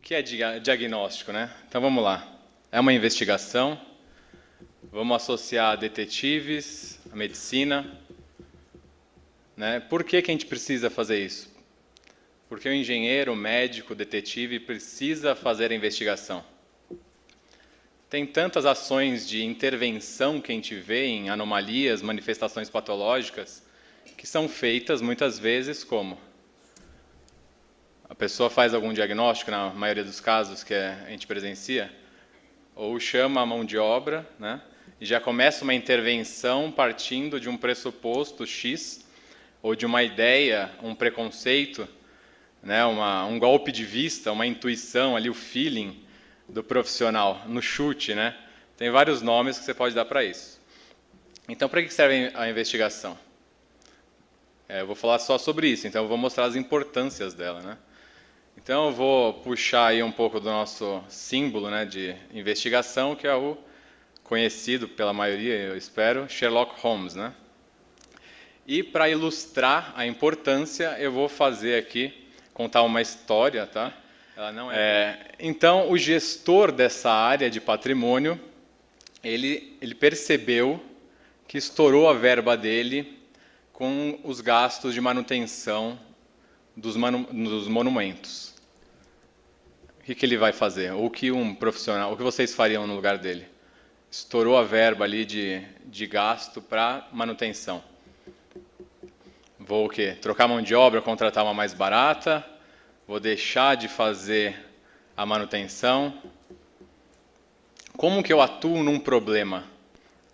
que é diagnóstico, né? Então vamos lá. É uma investigação. Vamos associar detetives, a medicina, né? Por que que a gente precisa fazer isso? Porque o engenheiro, o médico, o detetive precisa fazer a investigação. Tem tantas ações de intervenção que a gente vê em anomalias, manifestações patológicas, que são feitas muitas vezes como? A pessoa faz algum diagnóstico, na maioria dos casos que a gente presencia, ou chama a mão de obra, né? E já começa uma intervenção partindo de um pressuposto X, ou de uma ideia, um preconceito, né? Um golpe de vista, uma intuição ali, o feeling do profissional, no chute, né? Tem vários nomes que você pode dar para isso. Então, para que serve a investigação? Eu vou falar só sobre isso, então eu vou mostrar as importâncias dela, né? Então eu vou puxar aí um pouco do nosso símbolo, né, de investigação, que é o conhecido pela maioria, eu espero, Sherlock Holmes, né? E para ilustrar a importância, eu vou fazer aqui, contar uma história, tá? Ela não então, o gestor dessa área de patrimônio, ele percebeu que estourou a verba dele com os gastos de manutenção dos monumentos. O que ele vai fazer? Ou que um profissional, o que vocês fariam no lugar dele? Estourou a verba ali de gasto para manutenção. Vou o quê? Trocar a mão de obra, contratar uma mais barata? Vou deixar de fazer a manutenção? Como que eu atuo num problema?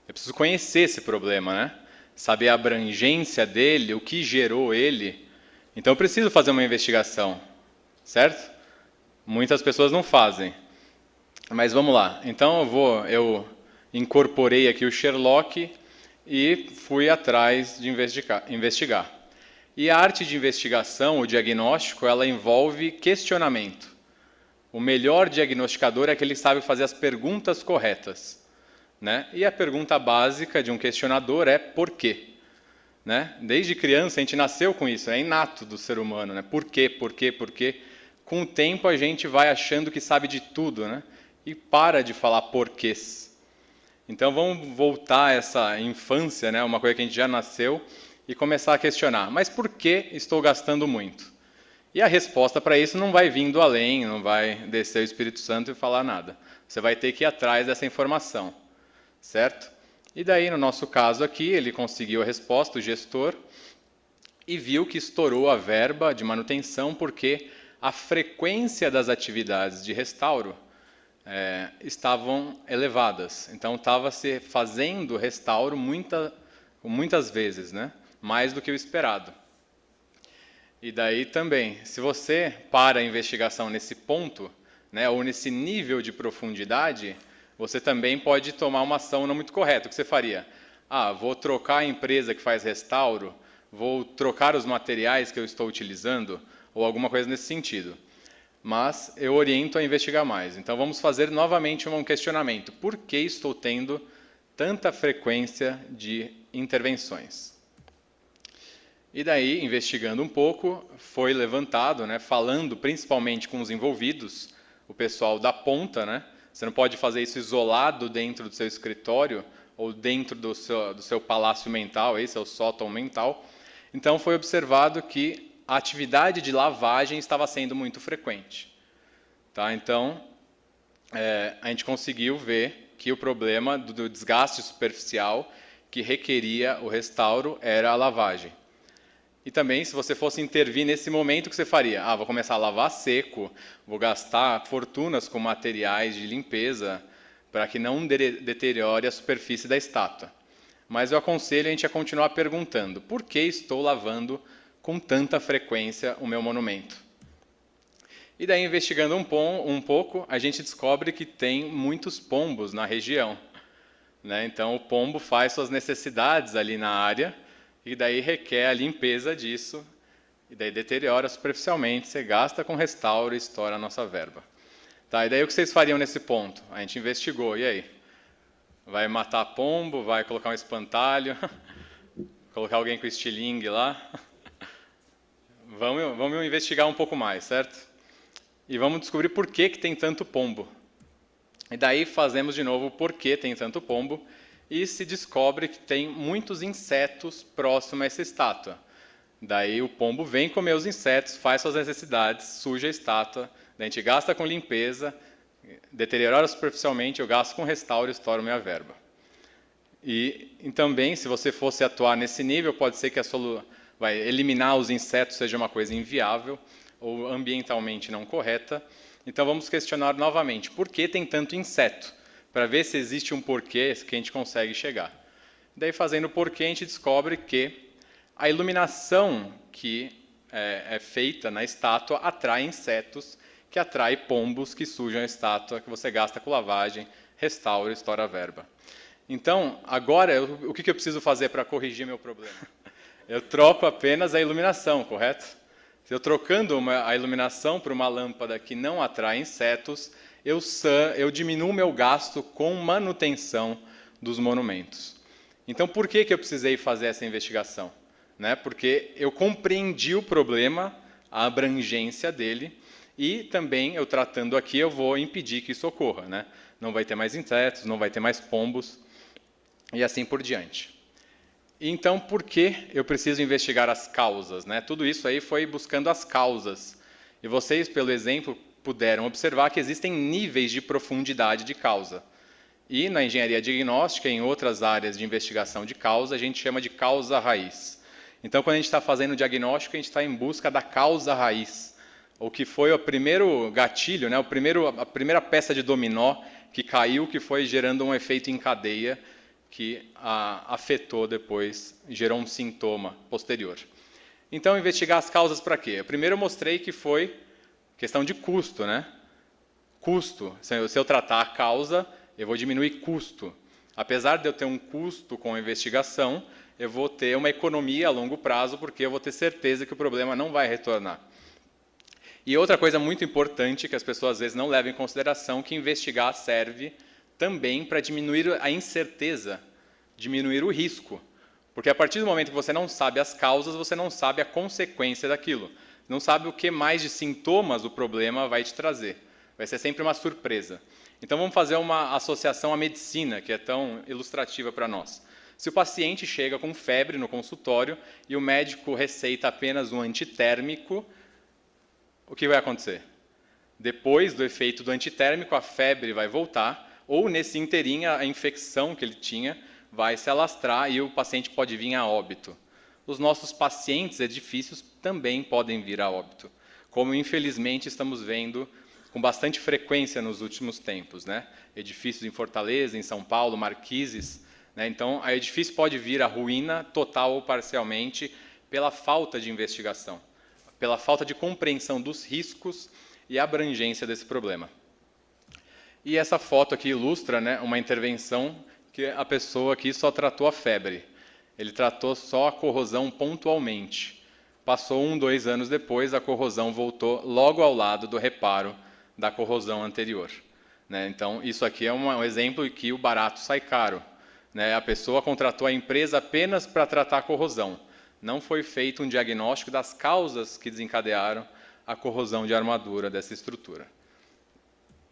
Eu preciso conhecer esse problema, né? Saber a abrangência dele, o que gerou ele. Então eu preciso fazer uma investigação, certo? Muitas pessoas não fazem. Mas vamos lá. Então eu incorporei aqui o Sherlock e fui atrás de investigar. E a arte de investigação, o diagnóstico, ela envolve questionamento. O melhor diagnosticador é aquele que sabe fazer as perguntas corretas, né? E a pergunta básica de um questionador é por quê? Né? Desde criança a gente nasceu com isso, é inato do ser humano, né? Por quê, por quê, por quê? Com o tempo a gente vai achando que sabe de tudo, né? E para de falar porquês. Então vamos voltar a essa infância, né? Uma coisa que a gente já nasceu, e começar a questionar, mas por que estou gastando muito? E a resposta para isso não vai vir do além, não vai descer o Espírito Santo e falar nada. Você vai ter que ir atrás dessa informação, certo? E daí, no nosso caso aqui, ele conseguiu a resposta, o gestor, e viu que estourou a verba de manutenção porque a frequência das atividades de restauro estavam elevadas. Então, estava se fazendo restauro muitas vezes, né? Mais do que o esperado. E daí também, se você para a investigação nesse ponto, né, ou nesse nível de profundidade, você também pode tomar uma ação não muito correta. O que você faria? Vou trocar a empresa que faz restauro, vou trocar os materiais que eu estou utilizando, ou alguma coisa nesse sentido. Mas eu oriento a investigar mais. Então vamos fazer novamente um questionamento. Por que estou tendo tanta frequência de intervenções? E daí, investigando um pouco, foi levantado, né, falando principalmente com os envolvidos, o pessoal da ponta, né? Você não pode fazer isso isolado dentro do seu escritório ou dentro do seu palácio mental, esse é o sótão mental. Então foi observado que a atividade de lavagem estava sendo muito frequente. Tá? Então, a gente conseguiu ver que o problema do desgaste superficial que requeria o restauro era a lavagem. E também, se você fosse intervir nesse momento, o que você faria? Vou começar a lavar seco, vou gastar fortunas com materiais de limpeza para que não deteriore a superfície da estátua. Mas eu aconselho a gente a continuar perguntando, por que estou lavando com tanta frequência o meu monumento? E daí, investigando um pouco, a gente descobre que tem muitos pombos na região, né? Então, o pombo faz suas necessidades ali na área, e daí requer a limpeza disso, e daí deteriora superficialmente, você gasta com restauro e estoura a nossa verba. Tá, e daí o que vocês fariam nesse ponto? A gente investigou, e aí? Vai matar pombo, vai colocar um espantalho, colocar alguém com estilingue lá? Vamos investigar um pouco mais, certo? e vamos descobrir por que tem tanto pombo. E daí fazemos de novo o porquê tem tanto pombo, e se descobre que tem muitos insetos próximos a essa estátua. Daí o pombo vem comer os insetos, faz suas necessidades, suja a estátua, daí a gente gasta com limpeza, deteriora superficialmente, eu gasto com restauro e estouro minha verba. E também, se você fosse atuar nesse nível, pode ser que vai eliminar os insetos seja uma coisa inviável ou ambientalmente não correta. Então vamos questionar novamente, por que tem tanto inseto? Para ver se existe um porquê que a gente consegue chegar. Daí fazendo o porquê, a gente descobre que a iluminação que é feita na estátua atrai insetos, que atrai pombos que sujam a estátua, que você gasta com lavagem, restaura e estoura a verba. Então, agora, o que eu preciso fazer para corrigir meu problema? Eu troco apenas a iluminação, correto? Se eu trocando a iluminação por uma lâmpada que não atrai insetos, eu diminuo o meu gasto com manutenção dos monumentos. Então, por que eu precisei fazer essa investigação? Porque eu compreendi o problema, a abrangência dele, e também, eu tratando aqui, eu vou impedir que isso ocorra. Não vai ter mais insetos, não vai ter mais pombos, e assim por diante. Então, por que eu preciso investigar as causas? Tudo isso aí foi buscando as causas. E vocês, pelo exemplo, puderam observar que existem níveis de profundidade de causa. E na engenharia diagnóstica, em outras áreas de investigação de causa, a gente chama de causa raiz. Então, quando a gente está fazendo o diagnóstico, a gente está em busca da causa raiz, o que foi o primeiro gatilho, a primeira peça de dominó que caiu, que foi gerando um efeito em cadeia, que afetou depois, gerou um sintoma posterior. Então, investigar as causas para quê? Primeiro eu mostrei que foi questão de custo. Custo, se eu tratar a causa, eu vou diminuir custo. Apesar de eu ter um custo com a investigação, eu vou ter uma economia a longo prazo, porque eu vou ter certeza que o problema não vai retornar. E outra coisa muito importante, que as pessoas às vezes não levam em consideração, que investigar serve também para diminuir a incerteza, diminuir o risco. Porque a partir do momento que você não sabe as causas, você não sabe a consequência daquilo. Não sabe o que mais de sintomas o problema vai te trazer. Vai ser sempre uma surpresa. Então vamos fazer uma associação à medicina, que é tão ilustrativa para nós. Se o paciente chega com febre no consultório e o médico receita apenas um antitérmico, o que vai acontecer? Depois do efeito do antitérmico, a febre vai voltar, ou nesse inteirinho a infecção que ele tinha vai se alastrar e o paciente pode vir a óbito. Os nossos pacientes edifícios também podem vir a óbito, como infelizmente estamos vendo com bastante frequência nos últimos tempos. Edifícios em Fortaleza, em São Paulo, marquises. Então, a edifício pode vir à ruína total ou parcialmente pela falta de investigação, pela falta de compreensão dos riscos e abrangência desse problema. E essa foto aqui ilustra uma intervenção que a pessoa aqui só tratou a febre. Ele tratou só a corrosão pontualmente. Passou 1, 2 anos depois, a corrosão voltou logo ao lado do reparo da corrosão anterior. Então, isso aqui é um exemplo em que o barato sai caro. A pessoa contratou a empresa apenas para tratar a corrosão. Não foi feito um diagnóstico das causas que desencadearam a corrosão de armadura dessa estrutura.